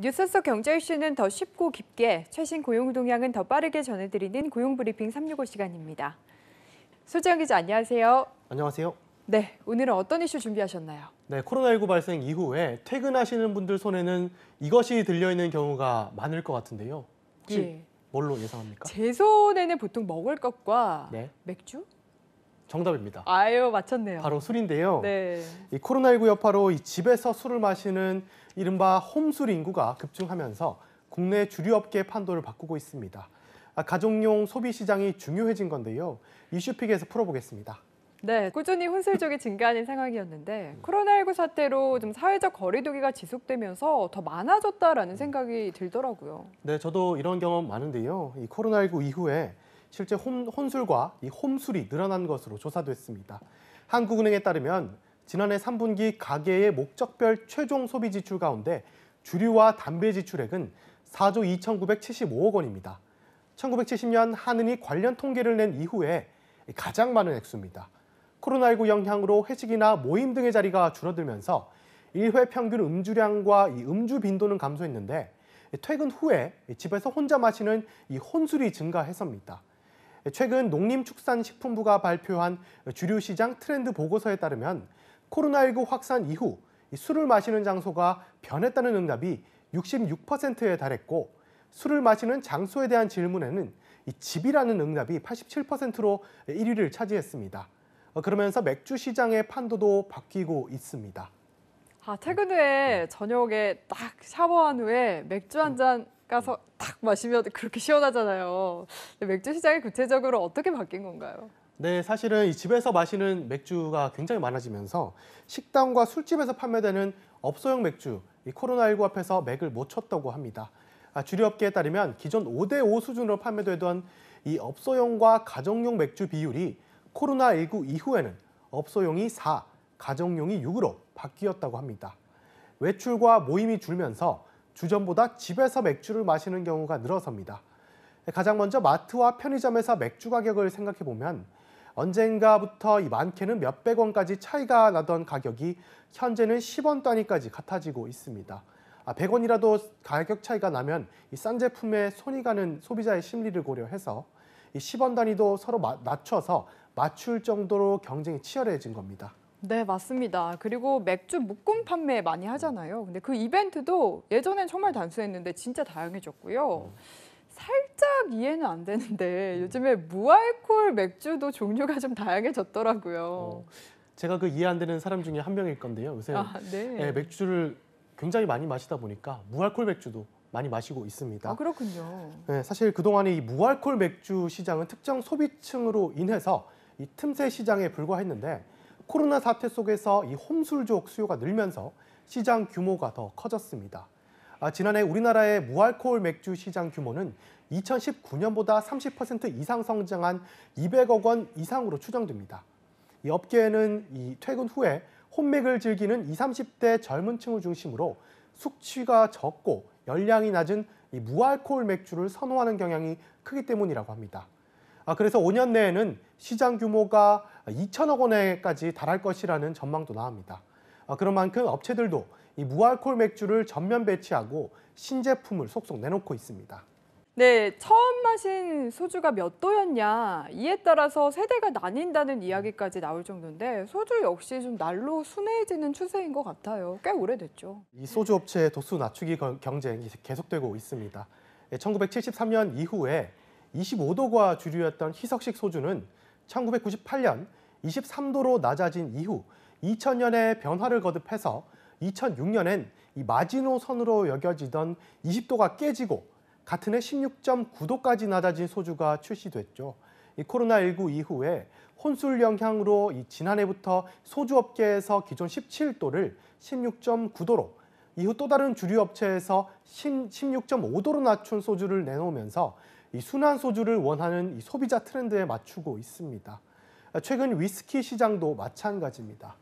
뉴스 속 경제 이슈는 더 쉽고 깊게, 최신 고용 동향은 더 빠르게 전해드리는 고용브리핑 365 시간입니다. 소지영 기자, 안녕하세요. 안녕하세요. 네, 오늘은 어떤 이슈 준비하셨나요? 네, 코로나19 발생 이후에 퇴근하시는 분들 손에는 이것이 들려있는 경우가 많을 것 같은데요. 혹시 예. 뭘로 예상합니까? 제 손에는 보통 먹을 것과 네, 맥주? 정답입니다. 아유, 맞췄네요. 바로 술인데요. 네. 이 코로나19 여파로 이 집에서 술을 마시는 이른바 홈술 인구가 급증하면서 국내 주류업계의 판도를 바꾸고 있습니다. 가정용 소비 시장이 중요해진 건데요. 이슈픽에서 풀어보겠습니다. 네, 꾸준히 혼술족이 증가하는 상황이었는데 코로나19 사태로 좀 사회적 거리두기가 지속되면서 더 많아졌다라는 생각이 들더라고요. 네, 저도 이런 경험 많은데요. 이 코로나19 이후에 실제 혼술과 이 홈술이 늘어난 것으로 조사됐습니다. 한국은행에 따르면 지난해 3분기 가계의 목적별 최종 소비 지출 가운데 주류와 담배 지출액은 4조 2,975억 원입니다. 1970년 한은이 관련 통계를 낸 이후에 가장 많은 액수입니다. 코로나19 영향으로 회식이나 모임 등의 자리가 줄어들면서 1회 평균 음주량과 이 음주 빈도는 감소했는데 퇴근 후에 집에서 혼자 마시는 이 혼술이 증가해서입니다. 최근 농림축산식품부가 발표한 주류시장 트렌드 보고서에 따르면 코로나19 확산 이후 술을 마시는 장소가 변했다는 응답이 66%에 달했고 술을 마시는 장소에 대한 질문에는 집이라는 응답이 87%로 1위를 차지했습니다. 그러면서 맥주 시장의 판도도 바뀌고 있습니다. 퇴근 후에 저녁에 딱 샤워한 후에 맥주 한 잔 가서 딱 마시면 그렇게 시원하잖아요. 맥주 시장이 구체적으로 어떻게 바뀐 건가요? 네, 사실은 이 집에서 마시는 맥주가 굉장히 많아지면서 식당과 술집에서 판매되는 업소용 맥주, 이 코로나19 앞에서 맥을 못 쳤다고 합니다. 주류업계에 따르면 기존 5대5 수준으로 판매되던 이 업소용과 가정용 맥주 비율이 코로나19 이후에는 업소용이 4, 가정용이 6으로 바뀌었다고 합니다. 외출과 모임이 줄면서 주전보다 집에서 맥주를 마시는 경우가 늘어섭니다. 가장 먼저 마트와 편의점에서 맥주 가격을 생각해 보면 언젠가부터 이 많게는 몇백 원까지 차이가 나던 가격이 현재는 10원 단위까지 같아지고 있습니다. 100원이라도 가격 차이가 나면 이 싼 제품에 손이 가는 소비자의 심리를 고려해서 이 10원 단위도 서로 낮춰서 맞출 정도로 경쟁이 치열해진 겁니다. 네, 맞습니다. 그리고 맥주 묶음 판매 많이 하잖아요. 근데 그 이벤트도 예전엔 정말 단순했는데 진짜 다양해졌고요. 살짝 이해는 안 되는데 요즘에 무알콜 맥주도 종류가 좀 다양해졌더라고요. 제가 그 이해 안 되는 사람 중에 한 명일 건데요. 요새 네. 맥주를 굉장히 많이 마시다 보니까 무알콜 맥주도 많이 마시고 있습니다. 그렇군요. 네, 사실 그동안에 이 무알콜 맥주 시장은 특정 소비층으로 인해서 이 틈새 시장에 불과했는데 코로나 사태 속에서 이 홈술족 수요가 늘면서 시장 규모가 더 커졌습니다. 지난해 우리나라의 무알콜 맥주 시장 규모는 2019년보다 30% 이상 성장한 200억 원 이상으로 추정됩니다. 이 업계에는 이 퇴근 후에 홈맥을 즐기는 20, 30대 젊은 층을 중심으로 숙취가 적고 열량이 낮은 이 무알콜 맥주를 선호하는 경향이 크기 때문이라고 합니다. 그래서 5년 내에는 시장 규모가 2천억 원에까지 달할 것이라는 전망도 나옵니다. 그런 만큼 업체들도 이 무알콜 맥주를 전면 배치하고 신제품을 속속 내놓고 있습니다. 네, 처음 마신 소주가 몇 도였냐 이에 따라서 세대가 나뉜다는 이야기까지 나올 정도인데 소주 역시 좀 날로 순해지는 추세인 것 같아요. 꽤 오래됐죠. 이 소주 업체의 도수 낮추기 경쟁이 계속되고 있습니다. 1973년 이후에 25도가 주류였던 희석식 소주는 1998년 23도로 낮아진 이후 2000년에 변화를 거듭해서 2006년엔 이 마지노선으로 여겨지던 20도가 깨지고 같은 해 16.9도까지 낮아진 소주가 출시됐죠. 이 코로나19 이후에 혼술 영향으로 지난해부터 소주업계에서 기존 17도를 16.9도로 이후 또 다른 주류업체에서 16.5도로 낮춘 소주를 내놓으면서 이 순한 소주를 원하는 이 소비자 트렌드에 맞추고 있습니다. 최근 위스키 시장도 마찬가지입니다.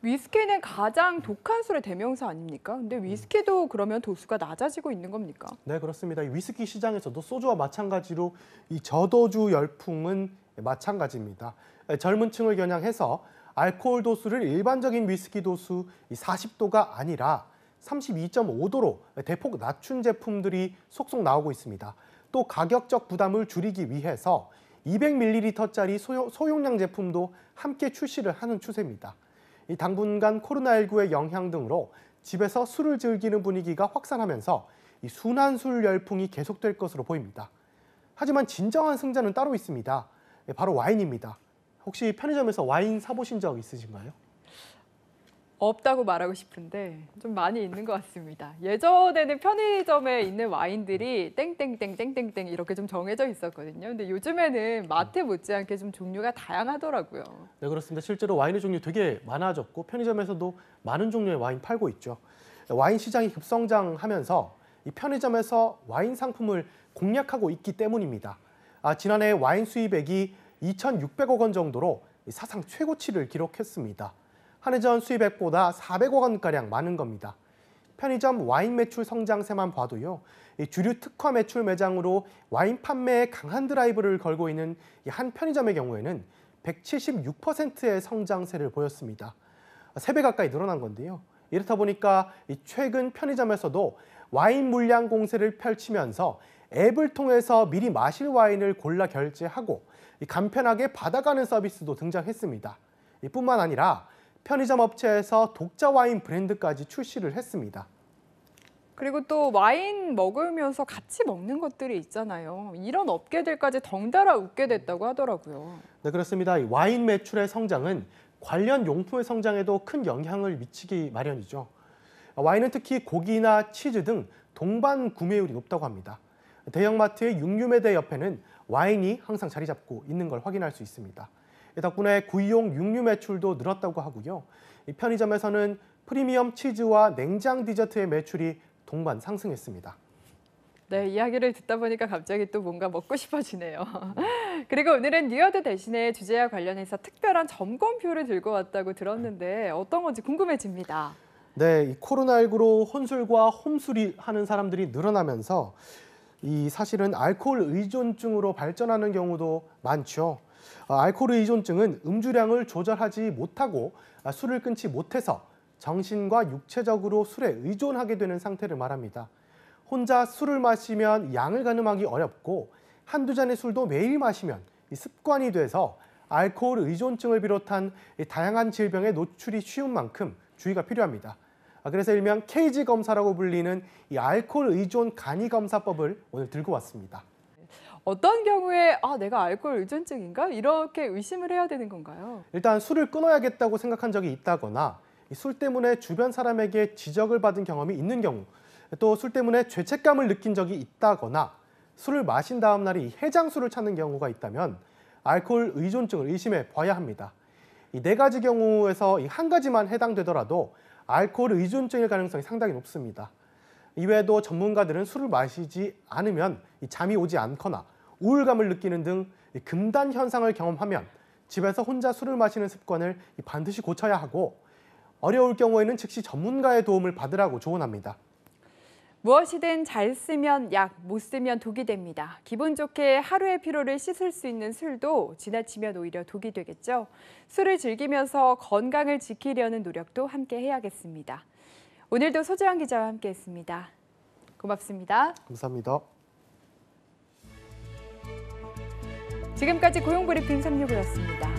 위스키는 가장 독한 술의 대명사 아닙니까? 근데 위스키도 그러면 도수가 낮아지고 있는 겁니까? 네, 그렇습니다. 이 위스키 시장에서도 소주와 마찬가지로 이 저도주 열풍은 마찬가지입니다. 젊은 층을 겨냥해서 알코올 도수를 일반적인 위스키 도수 40도가 아니라 32.5도로 대폭 낮춘 제품들이 속속 나오고 있습니다. 또 가격적 부담을 줄이기 위해서 200ml짜리 소용량 제품도 함께 출시를 하는 추세입니다. 당분간 코로나19의 영향 등으로 집에서 술을 즐기는 분위기가 확산하면서 이 순환술 열풍이 계속될 것으로 보입니다. 하지만 진정한 승자는 따로 있습니다. 바로 와인입니다. 혹시 편의점에서 와인 사보신 적 있으신가요? 없다고 말하고 싶은데 좀 많이 있는 것 같습니다. 예전에는 편의점에 있는 와인들이 땡땡땡땡땡땡 이렇게 좀 정해져 있었거든요. 근데 요즘에는 마트 못지않게 좀 종류가 다양하더라고요. 네, 그렇습니다. 실제로 와인의 종류 되게 많아졌고 편의점에서도 많은 종류의 와인 팔고 있죠. 와인 시장이 급성장하면서 이 편의점에서 와인 상품을 공략하고 있기 때문입니다. 지난해 와인 수입액이 2,600억 원 정도로 사상 최고치를 기록했습니다. 한 해 전 수입액보다 400억 원가량 많은 겁니다. 편의점 와인 매출 성장세만 봐도요, 주류 특화 매출 매장으로 와인 판매에 강한 드라이브를 걸고 있는 한 편의점의 경우에는 176%의 성장세를 보였습니다. 3배 가까이 늘어난 건데요. 이렇다 보니까 최근 편의점에서도 와인 물량 공세를 펼치면서 앱을 통해서 미리 마실 와인을 골라 결제하고 간편하게 받아가는 서비스도 등장했습니다. 뿐만 아니라 편의점 업체에서 독자 와인 브랜드까지 출시를 했습니다. 그리고 또 와인 먹으면서 같이 먹는 것들이 있잖아요. 이런 업계들까지 덩달아 웃게 됐다고 하더라고요. 네, 그렇습니다. 이 와인 매출의 성장은 관련 용품의 성장에도 큰 영향을 미치기 마련이죠. 와인은 특히 고기나 치즈 등 동반 구매율이 높다고 합니다. 대형마트의 육류매대 옆에는 와인이 항상 자리 잡고 있는 걸 확인할 수 있습니다. 덕분에 구이용 육류 매출도 늘었다고 하고요. 편의점에서는 프리미엄 치즈와 냉장 디저트의 매출이 동반 상승했습니다. 네, 이야기를 듣다 보니까 갑자기 또 뭔가 먹고 싶어지네요. 그리고 오늘은 뉴어드 대신에 주제와 관련해서 특별한 점검표를 들고 왔다고 들었는데 어떤 건지 궁금해집니다. 네, 이 코로나19로 혼술과 홈술이 하는 사람들이 늘어나면서 사실은 알코올 의존증으로 발전하는 경우도 많죠. 알코올 의존증은 음주량을 조절하지 못하고 술을 끊지 못해서 정신과 육체적으로 술에 의존하게 되는 상태를 말합니다. 혼자 술을 마시면 양을 가늠하기 어렵고 한두 잔의 술도 매일 마시면 습관이 돼서 알코올 의존증을 비롯한 다양한 질병에 노출이 쉬운 만큼 주의가 필요합니다. 그래서 일명 KG 검사라고 불리는 이 알코올 의존 간이 검사법을 오늘 들고 왔습니다. 어떤 경우에 내가 알코올 의존증인가? 이렇게 의심을 해야 되는 건가요? 일단 술을 끊어야겠다고 생각한 적이 있다거나 술 때문에 주변 사람에게 지적을 받은 경험이 있는 경우, 또 술 때문에 죄책감을 느낀 적이 있다거나 술을 마신 다음 날에 해장술을 찾는 경우가 있다면 알코올 의존증을 의심해 봐야 합니다. 이 4가지 경우에서 한 가지만 해당되더라도 알코올 의존증일 가능성이 상당히 높습니다. 이외에도 전문가들은 술을 마시지 않으면 잠이 오지 않거나 우울감을 느끼는 등 금단 현상을 경험하면 집에서 혼자 술을 마시는 습관을 반드시 고쳐야 하고 어려울 경우에는 즉시 전문가의 도움을 받으라고 조언합니다. 무엇이든 잘 쓰면 약, 못 쓰면 독이 됩니다. 기분 좋게 하루의 피로를 씻을 수 있는 술도 지나치면 오히려 독이 되겠죠. 술을 즐기면서 건강을 지키려는 노력도 함께 해야겠습니다. 오늘도 소재환 기자와 함께했습니다. 고맙습니다. 감사합니다. 지금까지 고용브리핑 365였습니다.